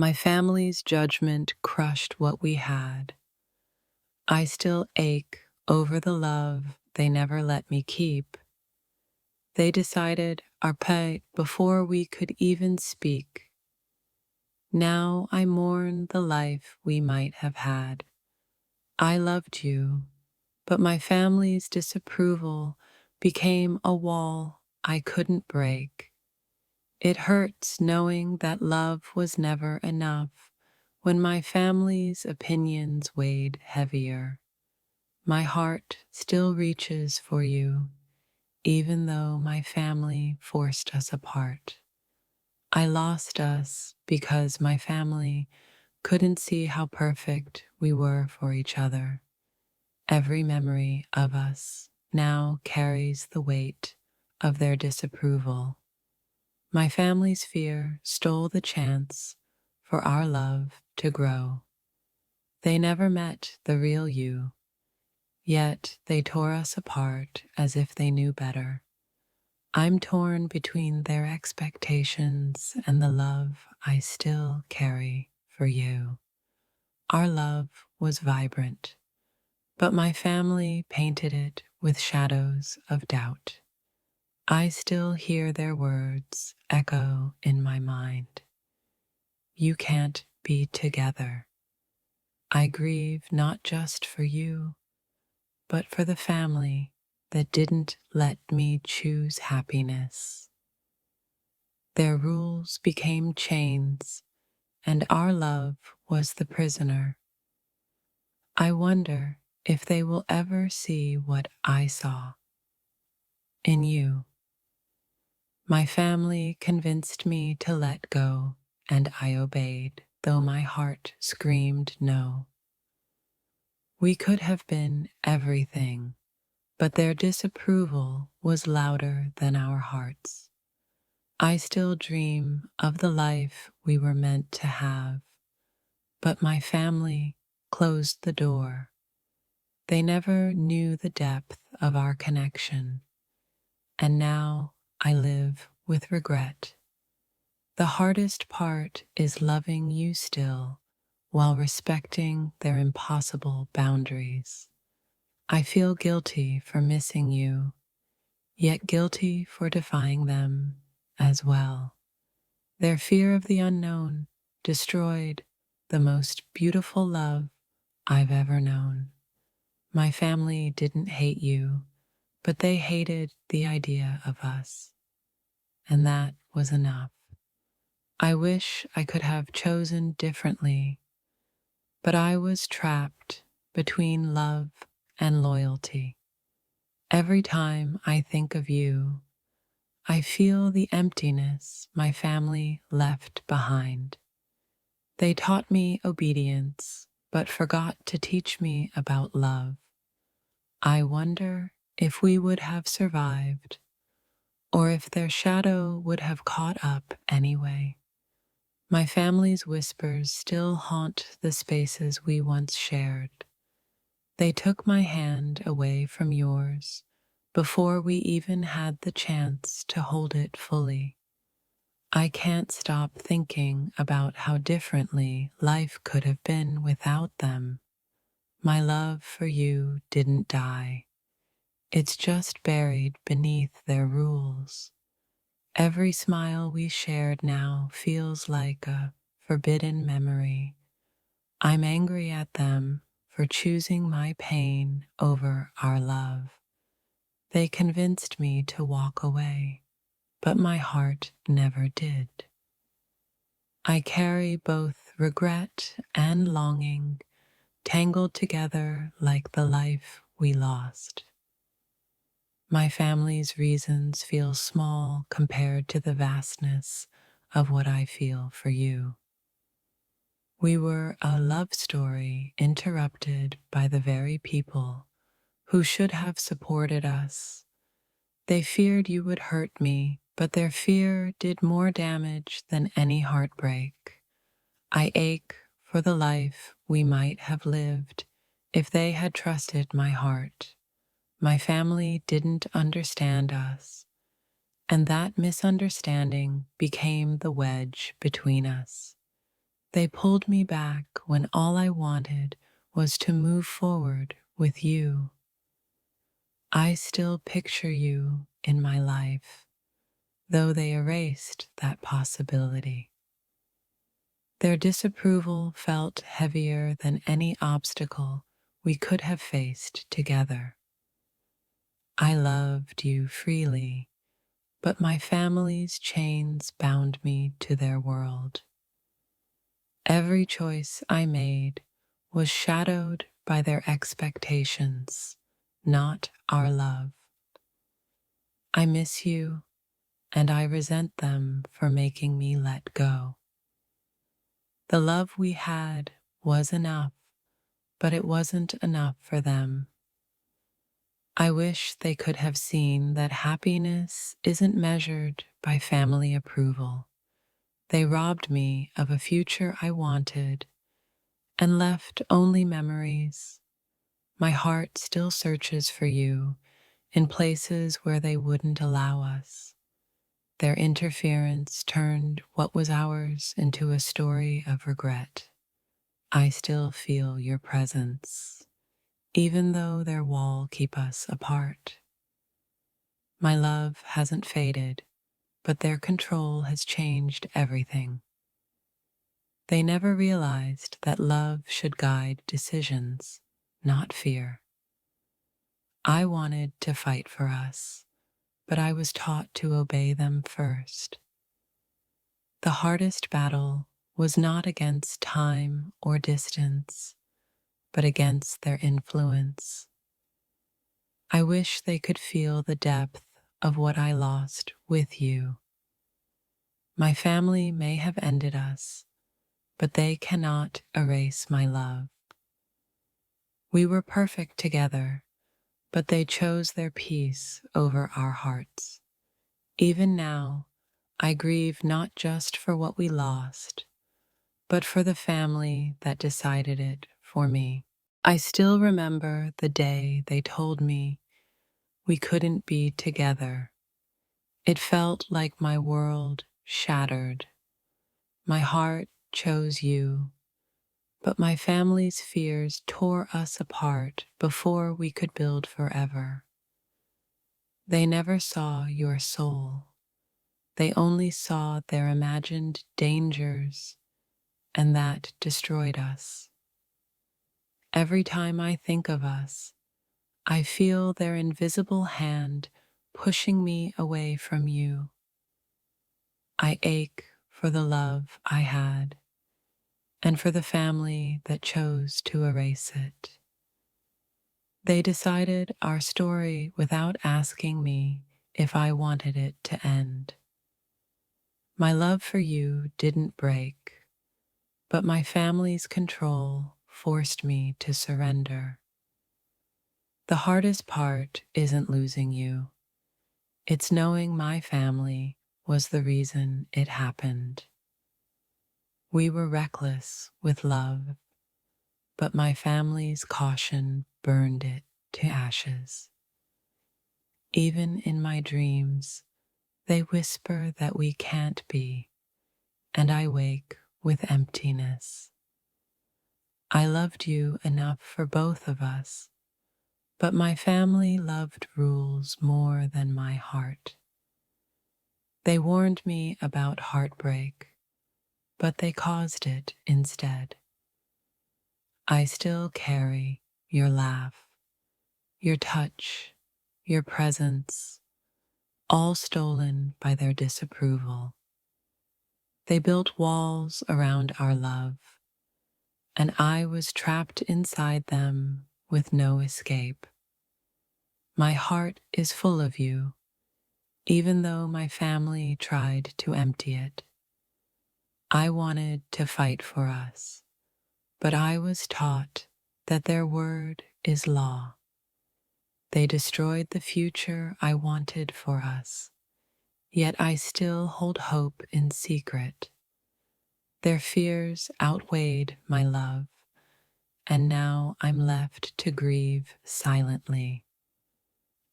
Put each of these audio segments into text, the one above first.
My family's judgment crushed what we had. I still ache over the love they never let me keep. They decided our fate before we could even speak. Now I mourn the life we might have had. I loved you, but my family's disapproval became a wall I couldn't break. It hurts knowing that love was never enough when my family's opinions weighed heavier. My heart still reaches for you, even though my family forced us apart. I lost us because my family couldn't see how perfect we were for each other. Every memory of us now carries the weight of their disapproval. My family's fear stole the chance for our love to grow. They never met the real you, yet they tore us apart as if they knew better. I'm torn between their expectations and the love I still carry for you. Our love was vibrant, but my family painted it with shadows of doubt. I still hear their words echo in my mind. You can't be together. I grieve not just for you, but for the family that didn't let me choose happiness. Their rules became chains, and our love was the prisoner. I wonder if they will ever see what I saw in you. My family convinced me to let go, and I obeyed, though my heart screamed no. We could have been everything, but their disapproval was louder than our hearts. I still dream of the life we were meant to have, but my family closed the door. They never knew the depth of our connection, and now I live with regret. The hardest part is loving you still while respecting their impossible boundaries. I feel guilty for missing you, yet guilty for defying them as well. Their fear of the unknown destroyed the most beautiful love I've ever known. My family didn't hate you, but they hated the idea of us, and that was enough. I wish I could have chosen differently, but I was trapped between love and loyalty. Every time I think of you, I feel the emptiness my family left behind. They taught me obedience, but forgot to teach me about love. I wonder if we would have survived, or if their shadow would have caught up anyway. My family's whispers still haunt the spaces we once shared. They took my hand away from yours before we even had the chance to hold it fully. I can't stop thinking about how differently life could have been without them. My love for you didn't die. It's just buried beneath their rules. Every smile we shared now feels like a forbidden memory. I'm angry at them for choosing my pain over our love. They convinced me to walk away, but my heart never did. I carry both regret and longing, tangled together like the life we lost. My family's reasons feel small compared to the vastness of what I feel for you. We were a love story interrupted by the very people who should have supported us. They feared you would hurt me, but their fear did more damage than any heartbreak. I ache for the life we might have lived if they had trusted my heart. My family didn't understand us, and that misunderstanding became the wedge between us. They pulled me back when all I wanted was to move forward with you. I still picture you in my life, though they erased that possibility. Their disapproval felt heavier than any obstacle we could have faced together. I loved you freely, but my family's chains bound me to their world. Every choice I made was shadowed by their expectations, not our love. I miss you, and I resent them for making me let go. The love we had was enough, but it wasn't enough for them. I wish they could have seen that happiness isn't measured by family approval. They robbed me of a future I wanted and left only memories. My heart still searches for you in places where they wouldn't allow us. Their interference turned what was ours into a story of regret. I still feel your presence, even though their wall keep us apart. My love hasn't faded, but their control has changed everything. They never realized that love should guide decisions, not fear. I wanted to fight for us, but I was taught to obey them first. The hardest battle was not against time or distance, but against their influence. I wish they could feel the depth of what I lost with you. My family may have ended us, but they cannot erase my love. We were perfect together, but they chose their peace over our hearts. Even now, I grieve not just for what we lost, but for the family that decided it for me. I still remember the day they told me we couldn't be together. It felt like my world shattered. My heart chose you, but my family's fears tore us apart before we could build forever. They never saw your soul. They only saw their imagined dangers, and that destroyed us. Every time I think of us, I feel their invisible hand pushing me away from you. I ache for the love I had, and for the family that chose to erase it. They decided our story without asking me if I wanted it to end. My love for you didn't break, but my family's control forced me to surrender. The hardest part isn't losing you. It's knowing my family was the reason it happened. We were reckless with love, but my family's caution burned it to ashes. Even in my dreams, they whisper that we can't be, and I wake with emptiness. I loved you enough for both of us, but my family loved rules more than my heart. They warned me about heartbreak, but they caused it instead. I still carry your laugh, your touch, your presence, all stolen by their disapproval. They built walls around our love, and I was trapped inside them with no escape. My heart is full of you, even though my family tried to empty it. I wanted to fight for us, but I was taught that their word is law. They destroyed the future I wanted for us, yet I still hold hope in secret. Their fears outweighed my love, and now I'm left to grieve silently.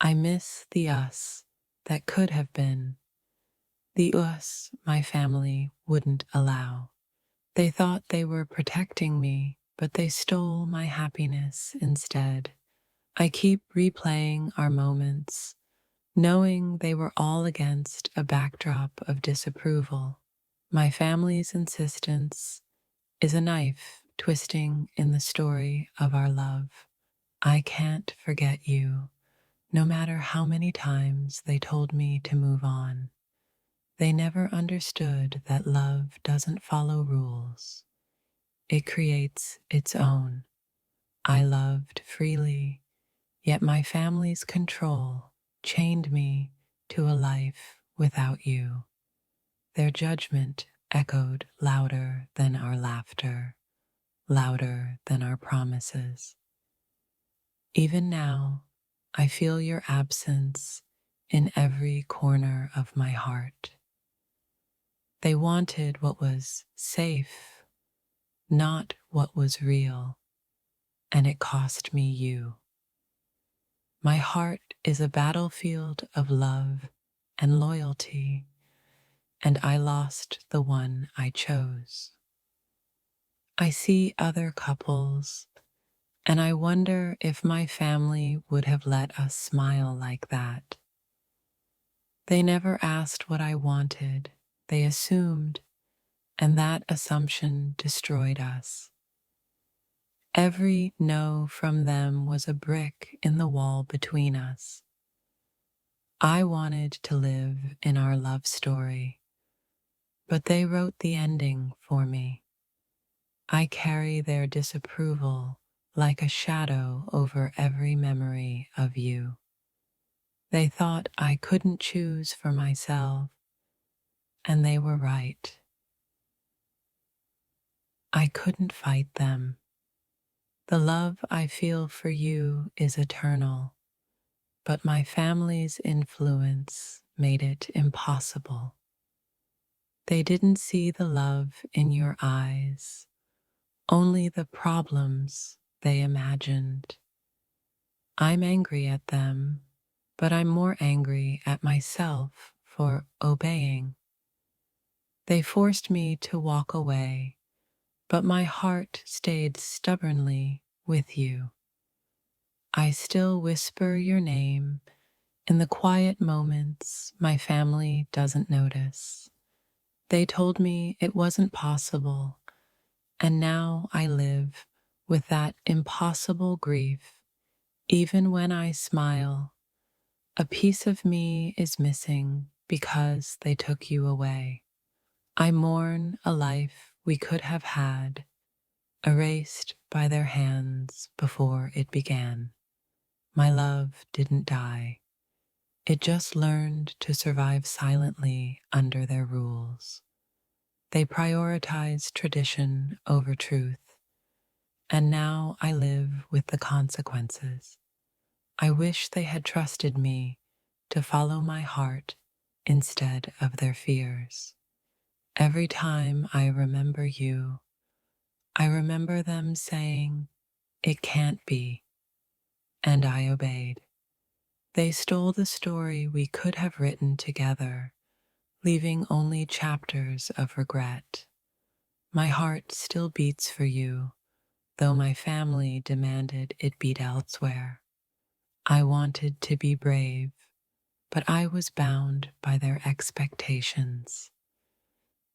I miss the us that could have been, the us my family wouldn't allow. They thought they were protecting me, but they stole my happiness instead. I keep replaying our moments, knowing they were all against a backdrop of disapproval. My family's insistence is a knife twisting in the story of our love. I can't forget you, no matter how many times they told me to move on. They never understood that love doesn't follow rules, it creates its own. I loved freely, yet my family's control chained me to a life without you. Their judgment echoed louder than our laughter, louder than our promises. Even now, I feel your absence in every corner of my heart. They wanted what was safe, not what was real, and it cost me you. My heart is a battlefield of love and loyalty, and I lost the one I chose. I see other couples, and I wonder if my family would have let us smile like that. They never asked what I wanted, they assumed, and that assumption destroyed us. Every no from them was a brick in the wall between us. I wanted to live in our love story, but they wrote the ending for me. I carry their disapproval like a shadow over every memory of you. They thought I couldn't choose for myself, and they were right. I couldn't fight them. The love I feel for you is eternal, but my family's influence made it impossible. They didn't see the love in your eyes, only the problems they imagined. I'm angry at them, but I'm more angry at myself for obeying. They forced me to walk away, but my heart stayed stubbornly with you. I still whisper your name in the quiet moments my family doesn't notice. They told me it wasn't possible, and now I live with that impossible grief. Even when I smile, a piece of me is missing because they took you away. I mourn a life we could have had, erased by their hands before it began. My love didn't die. It just learned to survive silently under their rules. They prioritized tradition over truth, and now I live with the consequences. I wish they had trusted me to follow my heart instead of their fears. Every time I remember you, I remember them saying, "It can't be," and I obeyed. They stole the story we could have written together, leaving only chapters of regret. My heart still beats for you, though my family demanded it beat elsewhere. I wanted to be brave, but I was bound by their expectations.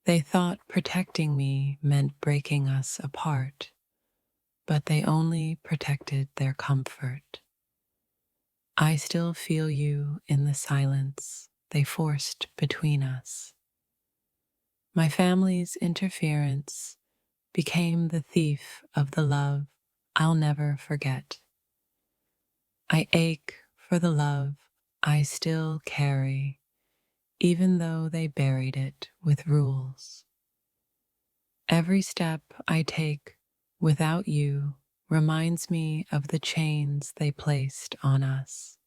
They thought protecting me meant breaking us apart, but they only protected their comfort. I still feel you in the silence they forced between us. My family's interference became the thief of the love I'll never forget. I ache for the love I still carry, even though they buried it with rules. Every step I take without you reminds me of the chains they placed on us.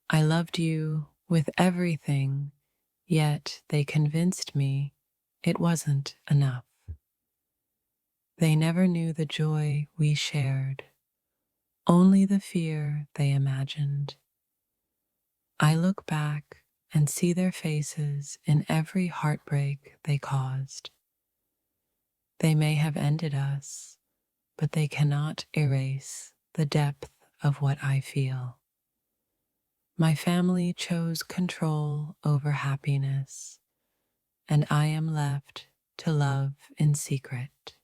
I loved you with everything, yet they convinced me it wasn't enough. They never knew the joy we shared, only the fear they imagined. I look back and see their faces in every heartbreak they caused. They may have ended us, but they cannot erase the depth of what I feel. My family chose control over happiness, and I am left to love in secret.